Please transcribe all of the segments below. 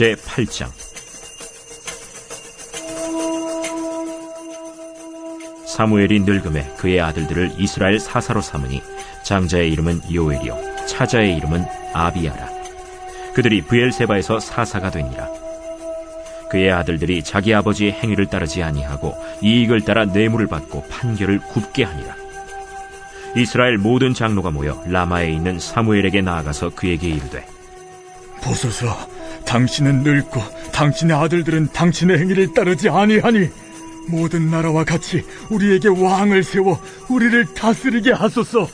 제8장. 사무엘이 늙음에 그의 아들들을 이스라엘 사사로 삼으니 장자의 이름은 요엘이요 차자의 이름은 아비야라. 그들이 브엘세바에서 사사가 되니라. 그의 아들들이 자기 아버지의 행위를 따르지 아니하고 이익을 따라 뇌물을 받고 판결을 굽게 하니라. 이스라엘 모든 장로가 모여 라마에 있는 사무엘에게 나아가서 그에게 이르되, 보소서, 당신은 늙고 당신의 아들들은 당신의 행위를 따르지 아니하니 모든 나라와 같이 우리에게 왕을 세워 우리를 다스리게 하소서.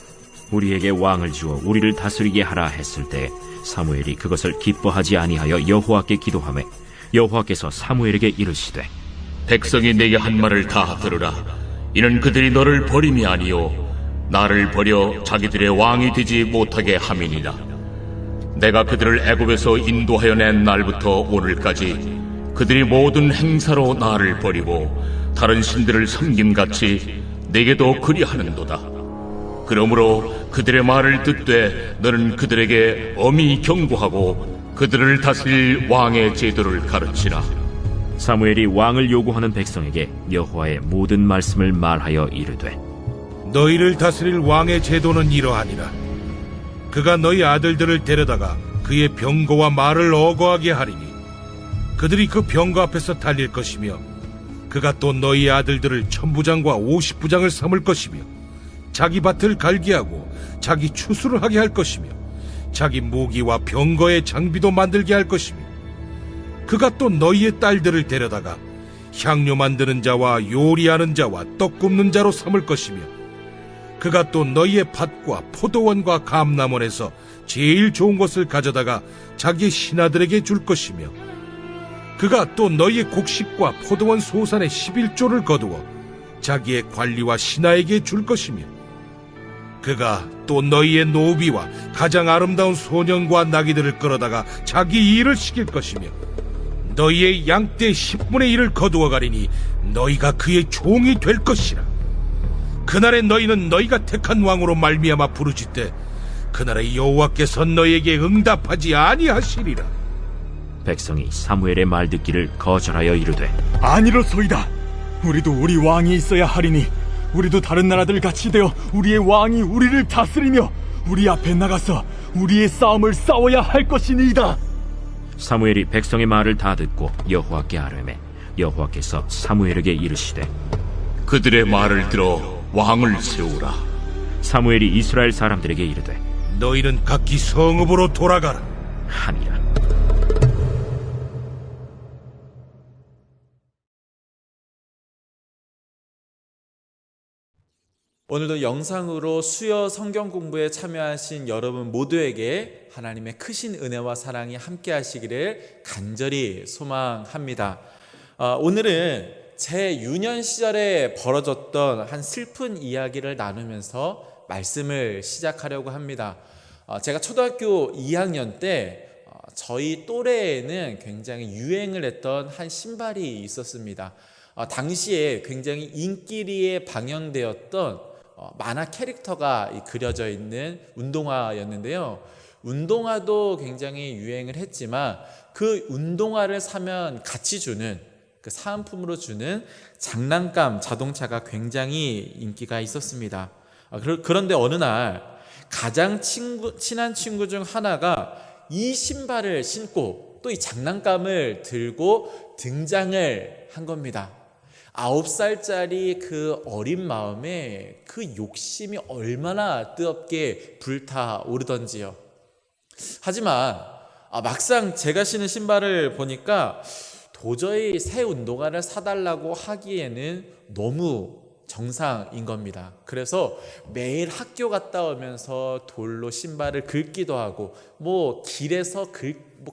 우리에게 왕을 주어 우리를 다스리게 하라 했을 때 사무엘이 그것을 기뻐하지 아니하여 여호와께 기도하매 여호와께서 사무엘에게 이르시되, 백성이 내게 한 말을 다 들으라. 이는 그들이 너를 버림이 아니요 나를 버려 자기들의 왕이 되지 못하게 함이니라. 내가 그들을 애굽에서 인도하여 낸 날부터 오늘까지 그들이 모든 행사로 나를 버리고 다른 신들을 섬김같이 내게도 그리하는도다. 그러므로 그들의 말을 듣되 너는 그들에게 엄히 경고하고 그들을 다스릴 왕의 제도를 가르치라. 사무엘이 왕을 요구하는 백성에게 여호와의 모든 말씀을 말하여 이르되, 너희를 다스릴 왕의 제도는 이러하니라. 그가 너희 아들들을 데려다가 그의 병거와 말을 어거하게 하리니 그들이 그 병거 앞에서 달릴 것이며 그가 또 너희 아들들을 1000부장과 50부장을 삼을 것이며 자기 밭을 갈게 하고 자기 추수를 하게 할 것이며 자기 모기와 병거의 장비도 만들게 할 것이며 그가 또 너희의 딸들을 데려다가 향료 만드는 자와 요리하는 자와 떡 굽는 자로 삼을 것이며 그가 또 너희의 밭과 포도원과 감람원에서 제일 좋은 것을 가져다가 자기 신하들에게 줄 것이며 그가 또 너희의 곡식과 포도원 소산의 11조를 거두어 자기의 관리와 신하에게 줄 것이며 그가 또 너희의 노비와 가장 아름다운 소년과 나귀들을 끌어다가 자기 일을 시킬 것이며 너희의 양떼 10분의 1을 거두어 가리니 너희가 그의 종이 될 것이라. 그날에 너희는 너희가 택한 왕으로 말미암아 부르짖되 그날에 여호와께서 너희에게 응답하지 아니하시리라. 백성이 사무엘의 말 듣기를 거절하여 이르되, 아니로소이다. 우리도 우리 왕이 있어야 하리니 우리도 다른 나라들 같이 되어 우리의 왕이 우리를 다스리며 우리 앞에 나가서 우리의 싸움을 싸워야 할 것이니이다. 사무엘이 백성의 말을 다 듣고 여호와께 아뢰매 여호와께서 사무엘에게 이르시되, 그들의 말을 들어 왕을 세우라. 사무엘이 이스라엘 사람들에게 이르되, 너희는 각기 성읍으로 돌아가라 하니라. 오늘도 영상으로 수요 성경 공부에 참여하신 여러분 모두에게 하나님의 크신 은혜와 사랑이 함께 하시기를 간절히 소망합니다. 오늘은 제 유년 시절에 벌어졌던 한 슬픈 이야기를 나누면서 말씀을 시작하려고 합니다. 제가 초등학교 2학년 때 저희 또래에는 굉장히 유행을 했던 한 신발이 있었습니다. 당시에 굉장히 인기리에 방영되었던 만화 캐릭터가 그려져 있는 운동화였는데요. 운동화도 굉장히 유행을 했지만 그 운동화를 사면 같이 주는, 그 사은품으로 주는 장난감 자동차가 굉장히 인기가 있었습니다. 그런데 어느 날 가장 친한 친구 중 하나가 이 신발을 신고 또 이 장난감을 들고 등장을 한 겁니다. 9살짜리 그 어린 마음에 그 욕심이 얼마나 뜨겁게 불타오르던지요. 하지만 막상 제가 신은 신발을 보니까 도저히 새 운동화를 사달라고 하기에는 너무 정상인 겁니다. 그래서 매일 학교 갔다 오면서 돌로 신발을 긁기도 하고 길에서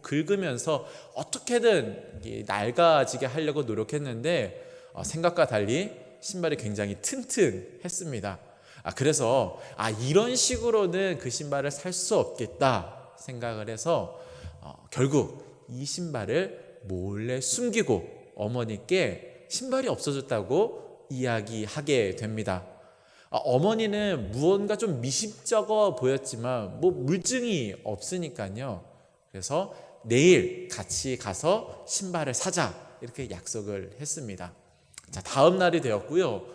긁으면서 어떻게든 낡아지게 하려고 노력했는데 생각과 달리 신발이 굉장히 튼튼했습니다. 그래서 이런 식으로는 그 신발을 살 수 없겠다 생각을 해서 결국 이 신발을 몰래 숨기고 어머니께 신발이 없어졌다고 이야기하게 됩니다. 어머니는 무언가 좀 미심쩍어 보였지만 물증이 없으니까요. 그래서 내일 같이 가서 신발을 사자 이렇게 약속을 했습니다. 자, 다음 날이 되었고요.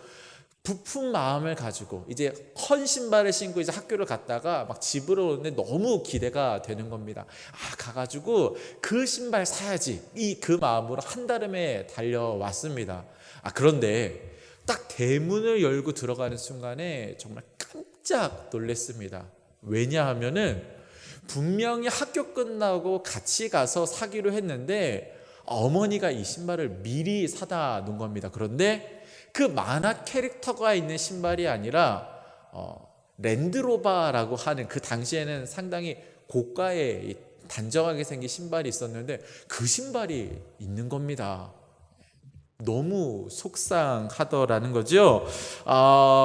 부푼 마음을 가지고 이제 헌 신발을 신고 이제 학교를 갔다가 막 집으로 오는데 너무 기대가 되는 겁니다. 가가지고 그 신발 사야지 그 마음으로 한달음에 달려왔습니다. 그런데 딱 대문을 열고 들어가는 순간에 정말 깜짝 놀랐습니다. 왜냐하면은 분명히 학교 끝나고 같이 가서 사기로 했는데 어머니가 이 신발을 미리 사다 놓은 겁니다. 그런데 그 만화 캐릭터가 있는 신발이 아니라 랜드로버라고 하는, 그 당시에는 상당히 고가의 단정하게 생긴 신발이 있었는데 그 신발이 있는 겁니다. 너무 속상하더라는 거죠.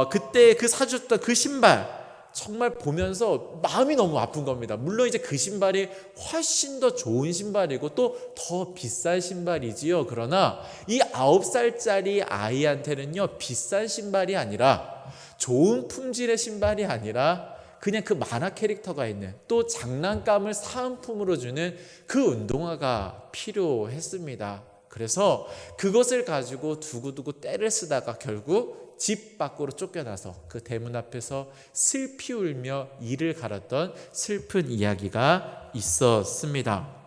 그때 그 사줬던 그 신발 정말 보면서 마음이 너무 아픈 겁니다. 물론 이제 그 신발이 훨씬 더 좋은 신발이고 또 더 비싼 신발이지요. 그러나 이 9살짜리 아이한테는요, 비싼 신발이 아니라, 좋은 품질의 신발이 아니라 그냥 그 만화 캐릭터가 있는, 또 장난감을 사은품으로 주는 그 운동화가 필요했습니다. 그래서 그것을 가지고 두고두고 때를 쓰다가 결국 집 밖으로 쫓겨나서 그 대문 앞에서 슬피 울며 이를 갈았던 슬픈 이야기가 있었습니다.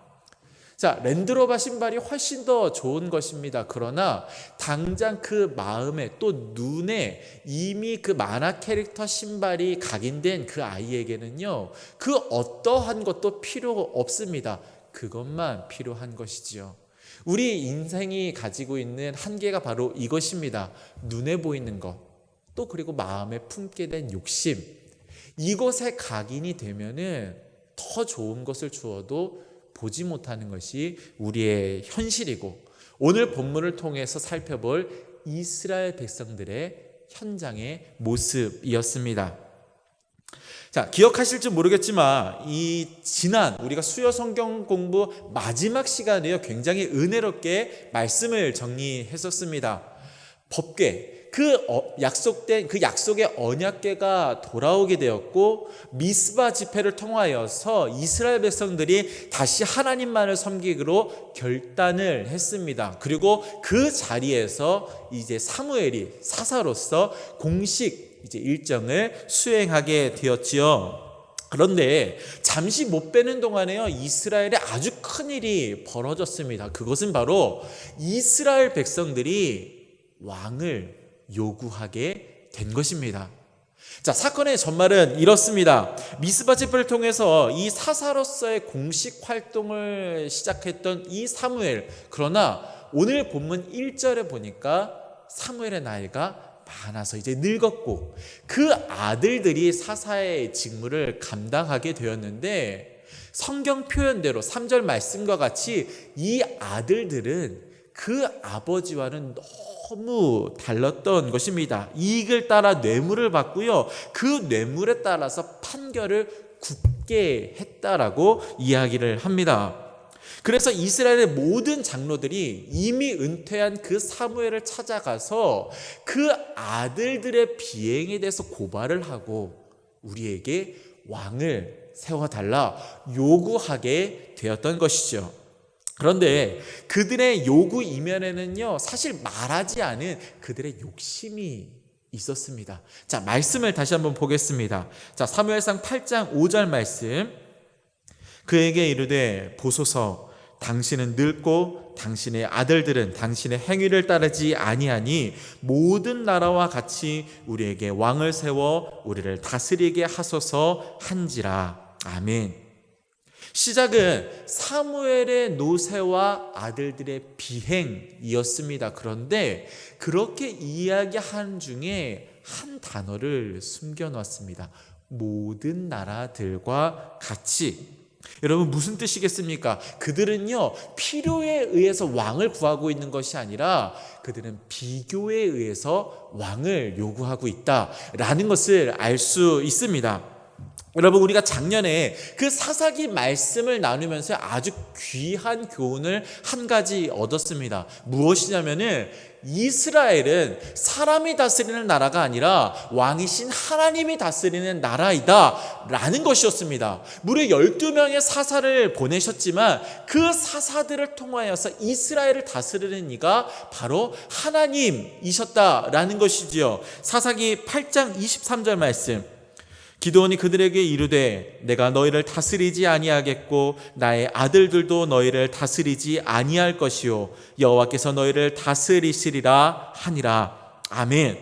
자, 랜드로버 신발이 훨씬 더 좋은 것입니다. 그러나 당장 그 마음에 또 눈에 이미 그 만화 캐릭터 신발이 각인된 그 아이에게는요, 그 어떠한 것도 필요 없습니다. 그것만 필요한 것이지요. 우리 인생이 가지고 있는 한계가 바로 이것입니다. 눈에 보이는 것, 또 그리고 마음에 품게 된 욕심, 이것에 각인이 되면은 더 좋은 것을 주어도 보지 못하는 것이 우리의 현실이고, 오늘 본문을 통해서 살펴볼 이스라엘 백성들의 현장의 모습이었습니다. 자, 기억하실지 모르겠지만 이 지난 우리가 수요 성경 공부 마지막 시간에요, 굉장히 은혜롭게 말씀을 정리했었습니다. 법궤, 그 약속된 그 약속의 언약궤가 돌아오게 되었고, 미스바 집회를 통하여서 이스라엘 백성들이 다시 하나님만을 섬기기로 결단을 했습니다. 그리고 그 자리에서 이제 사무엘이 사사로서 공식 이제 일정을 수행하게 되었지요. 그런데 잠시 못 빼는 동안에요, 이스라엘에 아주 큰 일이 벌어졌습니다. 그것은 바로 이스라엘 백성들이 왕을 요구하게 된 것입니다. 자, 사건의 전말은 이렇습니다. 미스바 집회를 통해서 이 사사로서의 공식 활동을 시작했던 이 사무엘, 그러나 오늘 본문 1절에 보니까 사무엘의 나이가 많아서 이제 늙었고 그 아들들이 사사의 직무를 감당하게 되었는데, 성경 표현대로 3절 말씀과 같이 이 아들들은 그 아버지와는 너무 달랐던 것입니다. 이익을 따라 뇌물을 받고요, 그 뇌물에 따라서 판결을 굽게 했다라고 이야기를 합니다. 그래서 이스라엘의 모든 장로들이 이미 은퇴한 그 사무엘을 찾아가서 그 아들들의 비행에 대해서 고발을 하고 우리에게 왕을 세워달라 요구하게 되었던 것이죠. 그런데 그들의 요구 이면에는요, 사실 말하지 않은 그들의 욕심이 있었습니다. 자, 말씀을 다시 한번 보겠습니다. 자, 사무엘상 8장 5절 말씀. 그에게 이르되 보소서, 당신은 늙고 당신의 아들들은 당신의 행위를 따르지 아니하니 모든 나라와 같이 우리에게 왕을 세워 우리를 다스리게 하소서 한지라. 아멘. 시작은 사무엘의 노새와 아들들의 비행이었습니다. 그런데 그렇게 이야기한 중에 한 단어를 숨겨놨습니다. 모든 나라들과 같이. 여러분, 무슨 뜻이겠습니까? 그들은요, 필요에 의해서 왕을 구하고 있는 것이 아니라 그들은 비교에 의해서 왕을 요구하고 있다라는 것을 알 수 있습니다. 여러분, 우리가 작년에 그 사사기 말씀을 나누면서 아주 귀한 교훈을 한 가지 얻었습니다. 무엇이냐면은 이스라엘은 사람이 다스리는 나라가 아니라 왕이신 하나님이 다스리는 나라이다 라는 것이었습니다. 무려 12명의 사사를 보내셨지만 그 사사들을 통하여서 이스라엘을 다스리는 이가 바로 하나님이셨다라는 것이지요. 사사기 8장 23절 말씀, 기드온이 그들에게 이르되 내가 너희를 다스리지 아니하겠고 나의 아들들도 너희를 다스리지 아니할 것이요 여호와께서 너희를 다스리시리라 하니라. 아멘.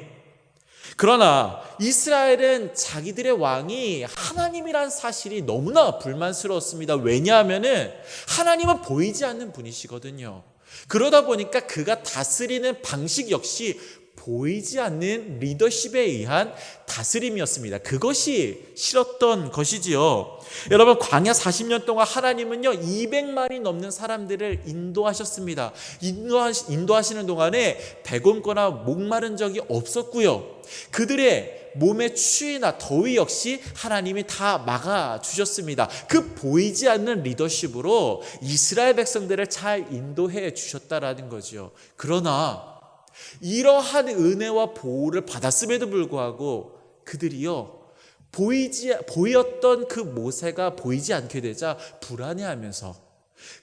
그러나 이스라엘은 자기들의 왕이 하나님이란 사실이 너무나 불만스러웠습니다. 왜냐하면은 하나님은 보이지 않는 분이시거든요. 그러다 보니까 그가 다스리는 방식 역시 보이지 않는 리더십에 의한 다스림이었습니다. 그것이 싫었던 것이지요. 여러분, 광야 40년 동안 하나님은요 200만이 넘는 사람들을 인도하셨습니다. 인도하시는 동안에 배고프거나 목마른 적이 없었고요. 그들의 몸의 추위나 더위 역시 하나님이 다 막아주셨습니다. 그 보이지 않는 리더십으로 이스라엘 백성들을 잘 인도해 주셨다라는 거죠. 그러나 이러한 은혜와 보호를 받았음에도 불구하고 그들이요 보였던 그 모세가 보이지 않게 되자 불안해하면서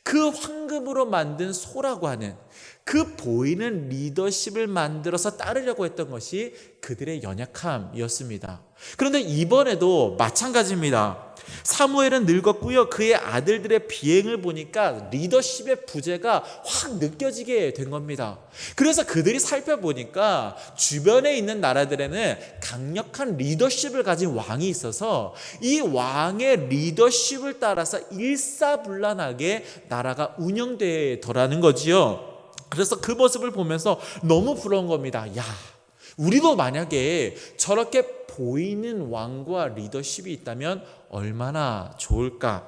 그 황금으로 만든 소라고 하는 그 보이는 리더십을 만들어서 따르려고 했던 것이 그들의 연약함이었습니다. 그런데 이번에도 마찬가지입니다. 사무엘은 늙었고요. 그의 아들들의 비행을 보니까 리더십의 부재가 확 느껴지게 된 겁니다. 그래서 그들이 살펴보니까 주변에 있는 나라들에는 강력한 리더십을 가진 왕이 있어서 이 왕의 리더십을 따라서 일사불란하게 나라가 운영되더라는 거지요. 그래서 그 모습을 보면서 너무 부러운 겁니다. 야, 우리도 만약에 저렇게 보이는 왕과 리더십이 있다면 얼마나 좋을까.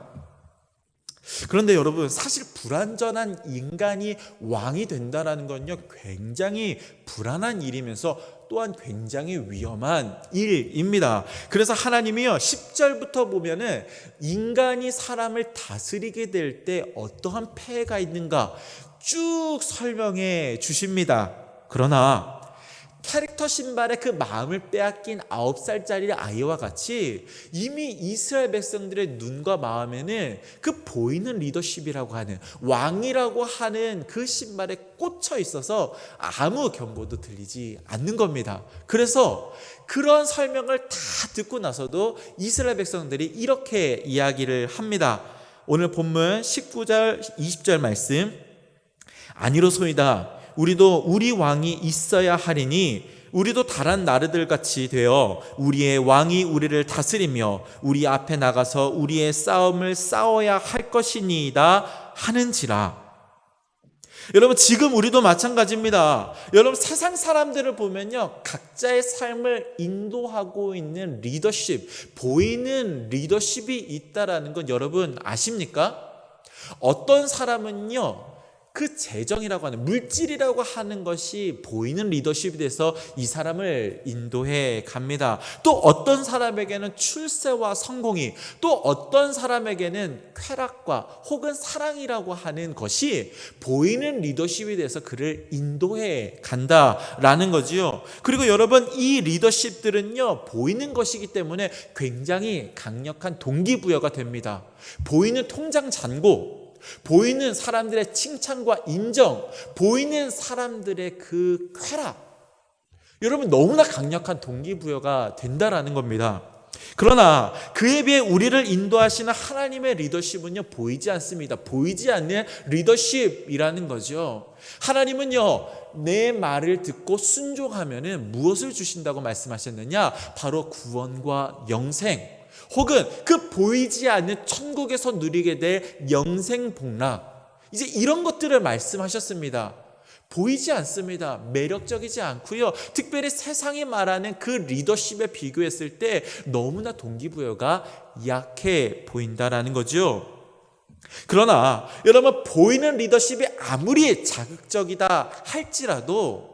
그런데 여러분, 사실 불완전한 인간이 왕이 된다는 건요 굉장히 불안한 일이면서 또한 굉장히 위험한 일입니다. 그래서 하나님이요 10절부터 보면은 인간이 사람을 다스리게 될 때 어떠한 폐해가 있는가 쭉 설명해 주십니다. 그러나 캐릭터 신발에 그 마음을 빼앗긴 9살짜리 아이와 같이 이미 이스라엘 백성들의 눈과 마음에는 그 보이는 리더십이라고 하는 왕이라고 하는 그 신발에 꽂혀 있어서 아무 경고도 들리지 않는 겁니다. 그래서 그런 설명을 다 듣고 나서도 이스라엘 백성들이 이렇게 이야기를 합니다. 오늘 본문 19절 20절 말씀, 아니로소이다. 우리도 우리 왕이 있어야 하리니 우리도 다른 나라들 같이 되어 우리의 왕이 우리를 다스리며 우리 앞에 나가서 우리의 싸움을 싸워야 할 것이니이다 하는지라. 여러분, 지금 우리도 마찬가지입니다. 여러분, 세상 사람들을 보면요 각자의 삶을 인도하고 있는 리더십, 보이는 리더십이 있다라는 건 여러분 아십니까? 어떤 사람은요 그 재정이라고 하는 물질이라고 하는 것이 보이는 리더십이 돼서 이 사람을 인도해 갑니다. 또 어떤 사람에게는 출세와 성공이, 또 어떤 사람에게는 쾌락과 혹은 사랑이라고 하는 것이 보이는 리더십이 돼서 그를 인도해 간다라는 거지요. 그리고 여러분, 이 리더십들은요 보이는 것이기 때문에 굉장히 강력한 동기부여가 됩니다. 보이는 통장 잔고, 보이는 사람들의 칭찬과 인정, 보이는 사람들의 그 쾌락, 여러분 너무나 강력한 동기부여가 된다라는 겁니다. 그러나 그에 비해 우리를 인도하시는 하나님의 리더십은요 보이지 않습니다. 보이지 않는 리더십이라는 거죠. 하나님은요 내 말을 듣고 순종하면은 무엇을 주신다고 말씀하셨느냐? 바로 구원과 영생, 혹은 그 보이지 않는 천국에서 누리게 될 영생복락, 이제 이런 것들을 말씀하셨습니다. 보이지 않습니다. 매력적이지 않고요. 특별히 세상이 말하는 그 리더십에 비교했을 때 너무나 동기부여가 약해 보인다라는 거죠. 그러나 여러분, 보이는 리더십이 아무리 자극적이다 할지라도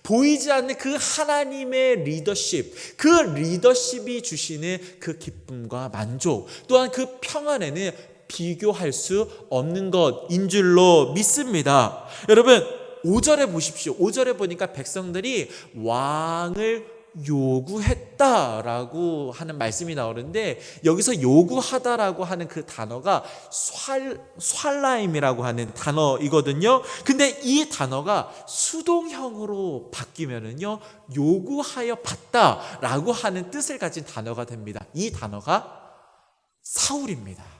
보이지 않는 그 하나님의 리더십, 그 리더십이 주시는 그 기쁨과 만족, 또한 그 평안에는 비교할 수 없는 것인 줄로 믿습니다. 여러분 5절에 보십시오. 5절에 보니까 백성들이 왕을 요구했다라고 하는 말씀이 나오는데, 여기서 요구하다라고 하는 그 단어가 쇳라임이라고 하는 단어이거든요. 근데 이 단어가 수동형으로 바뀌면은요, 요구하여 받다라고 하는 뜻을 가진 단어가 됩니다. 이 단어가 사울입니다.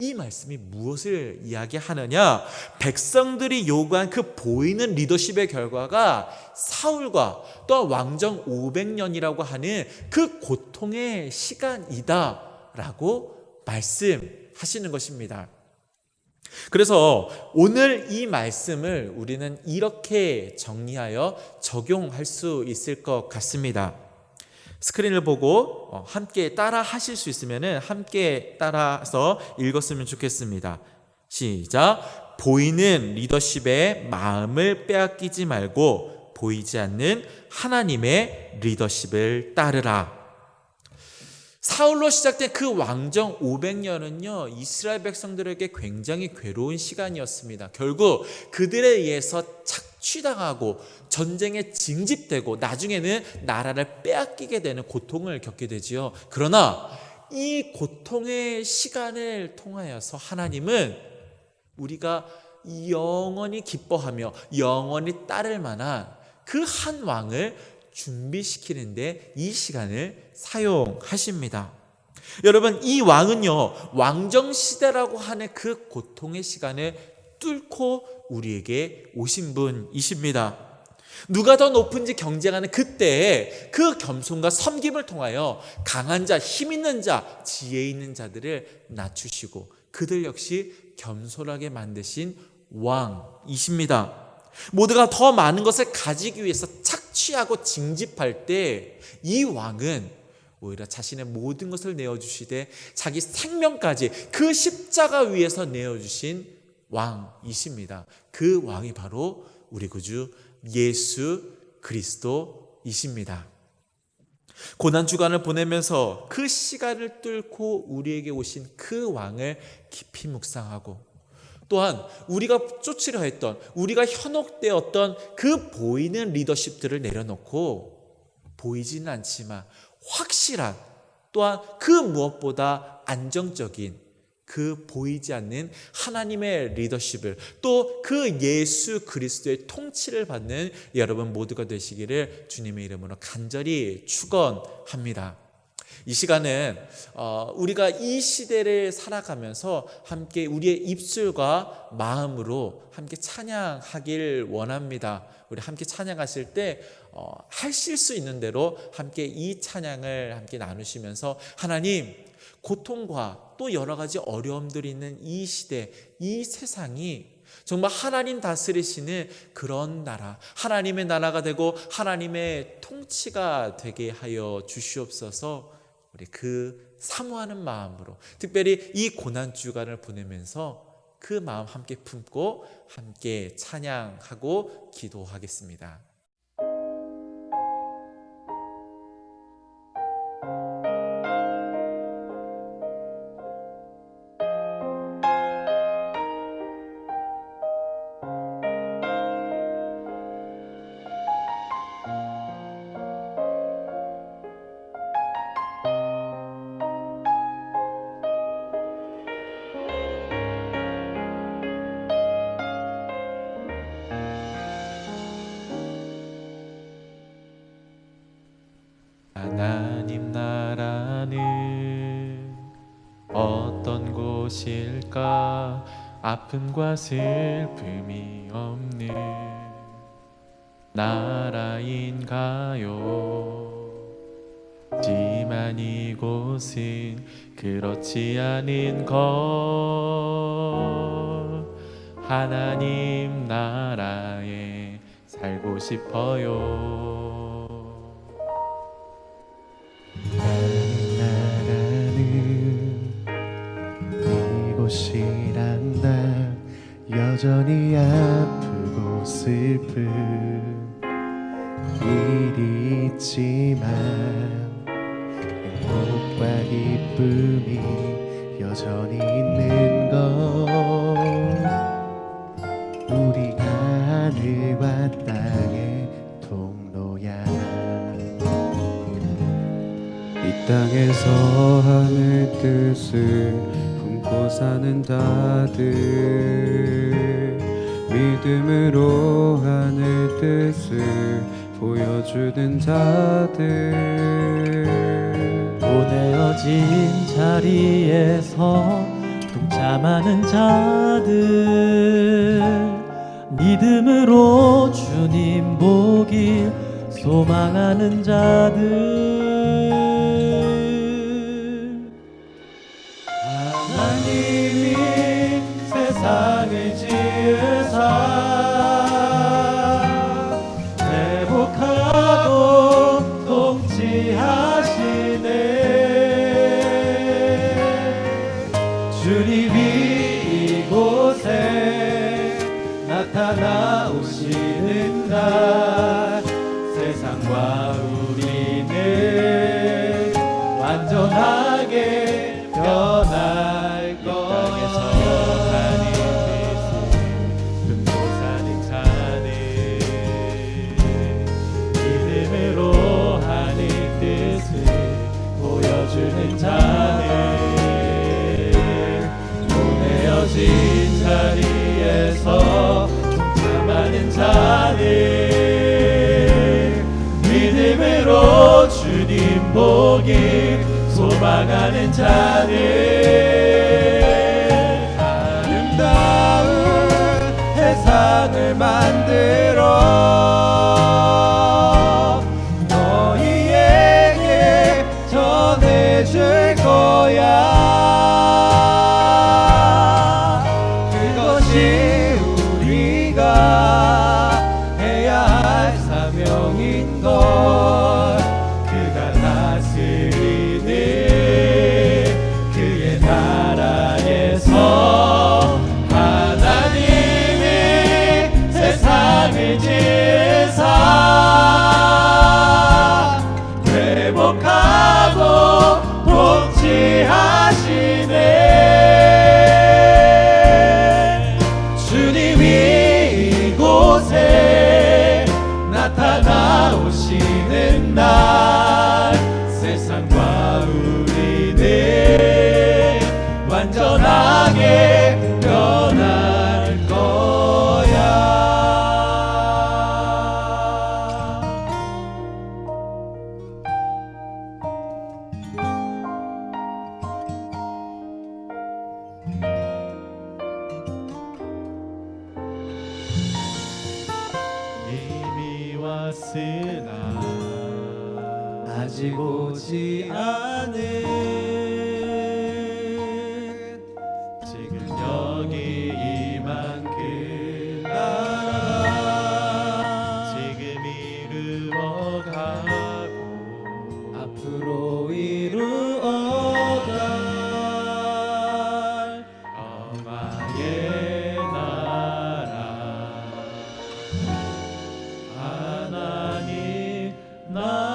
이 말씀이 무엇을 이야기하느냐? 백성들이 요구한 그 보이는 리더십의 결과가 사울과 또 왕정 500년이라고 하는 그 고통의 시간이다라고 말씀하시는 것입니다. 그래서 오늘 이 말씀을 우리는 이렇게 정리하여 적용할 수 있을 것 같습니다. 스크린을 보고 함께 따라 하실 수 있으면 함께 따라서 읽었으면 좋겠습니다. 시작. 보이는 리더십의 마음을 빼앗기지 말고 보이지 않는 하나님의 리더십을 따르라. 사울로 시작된 그 왕정 500년은요, 이스라엘 백성들에게 굉장히 괴로운 시간이었습니다. 결국 그들에 의해서 착취당하고 전쟁에 징집되고 나중에는 나라를 빼앗기게 되는 고통을 겪게 되지요. 그러나 이 고통의 시간을 통하여서 하나님은 우리가 영원히 기뻐하며 영원히 따를 만한 그 한 왕을 준비시키는데 이 시간을 사용하십니다. 여러분, 이 왕은요, 왕정시대라고 하는 그 고통의 시간을 뚫고 우리에게 오신 분이십니다. 누가 더 높은지 경쟁하는 그때에 그 겸손과 섬김을 통하여 강한 자, 힘 있는 자, 지혜 있는 자들을 낮추시고 그들 역시 겸손하게 만드신 왕이십니다. 모두가 더 많은 것을 가지기 위해서 착취하고 징집할 때 이 왕은 오히려 자신의 모든 것을 내어주시되 자기 생명까지 그 십자가 위에서 내어주신 왕이십니다. 그 왕이 바로 우리 구주 예수 그리스도이십니다. 고난주간을 보내면서 그 시간을 뚫고 우리에게 오신 그 왕을 깊이 묵상하고, 또한 우리가 쫓으려 했던, 우리가 현혹되었던 그 보이는 리더십들을 내려놓고 보이지는 않지만 확실한, 또한 그 무엇보다 안정적인 그 보이지 않는 하나님의 리더십을, 또 그 예수 그리스도의 통치를 받는 여러분 모두가 되시기를 주님의 이름으로 간절히 축원합니다. 이 시간은 우리가 이 시대를 살아가면서 함께 우리의 입술과 마음으로 함께 찬양하길 원합니다. 우리 함께 찬양하실 때 하실 수 있는 대로 함께 이 찬양을 함께 나누시면서 하나님, 고통과 또 여러 가지 어려움들이 있는 이 시대, 이 세상이 정말 하나님 다스리시는 그런 나라, 하나님의 나라가 되고 하나님의 통치가 되게 하여 주시옵소서. 우리 그 사모하는 마음으로 특별히 이 고난주간을 보내면서 그 마음 함께 품고 함께 찬양하고 기도하겠습니다. 하나님 나라는 어떤 곳일까? 아픔과 슬픔이 없는 나라인가요? 하지만 이곳은 그렇지 않은 걸. 하나님 나라에 살고 싶어요. 이곳이란 날 여전히 아프고 때로 슬픈 일이 있지만 행복과 기쁨이 여전히 있는 것, 우리가 하늘과 땅의 통로야. 이 땅에서 하늘 뜻을 품고 사는 자들, 믿음으로 하늘 뜻을 보여주는 자들, 보내어진 자리에서 동참하는 자들, 믿음으로 주님 보길 소망하는 자들, 하나님이 세상을 지으사 회복하고 통치하시네. 주님이 이곳에 나타나오시는 날, 세상과 우리는 완전하게 변할 거야. 품고 사는 자들, 믿음으로 하늘 뜻을 보여주는 자들, 보내어진 자리에서 동참하는 자들, 믿음으로 주님 보길 소망하는 자들, 아름다운 세상을 만들어 너희에게 전해줄 거야. 그것이 우리가 해야 할 사명인 걸, 그가 다스리는 그의 나라에서. 하나님이 세상을 지으사 회복하고 통치하시네. 주님이 이곳에 나타나오시는 날, 세상과 우리는 완전하게 변할 거야. 이미 왔으나 아직 오지 않은 지금 여기 임한 그 나라, 지금 이루어가고 앞으로 이루어갈 평화의 나라, 하나님 나라.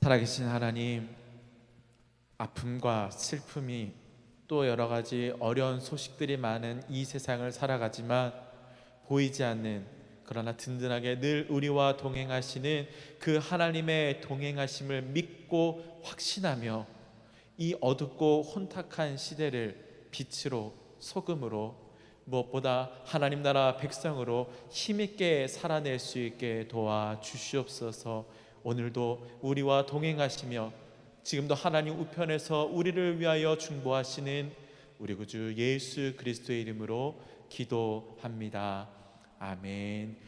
살아계신 하나님, 아픔과 슬픔이 또 여러 가지 어려운 소식들이 많은 이 세상을 살아가지만 보이지 않는, 그러나 든든하게 늘 우리와 동행하시는 그 하나님의 동행하심을 믿고 확신하며 이 어둡고 혼탁한 시대를 빛으로, 소금으로, 무엇보다 하나님 나라 백성으로 힘있게 살아낼 수 있게 도와주시옵소서. 오늘도 우리와 동행하시며 지금도 하나님 우편에서 우리를 위하여 중보하시는 우리 구주 예수 그리스도의 이름으로 기도합니다. 아멘.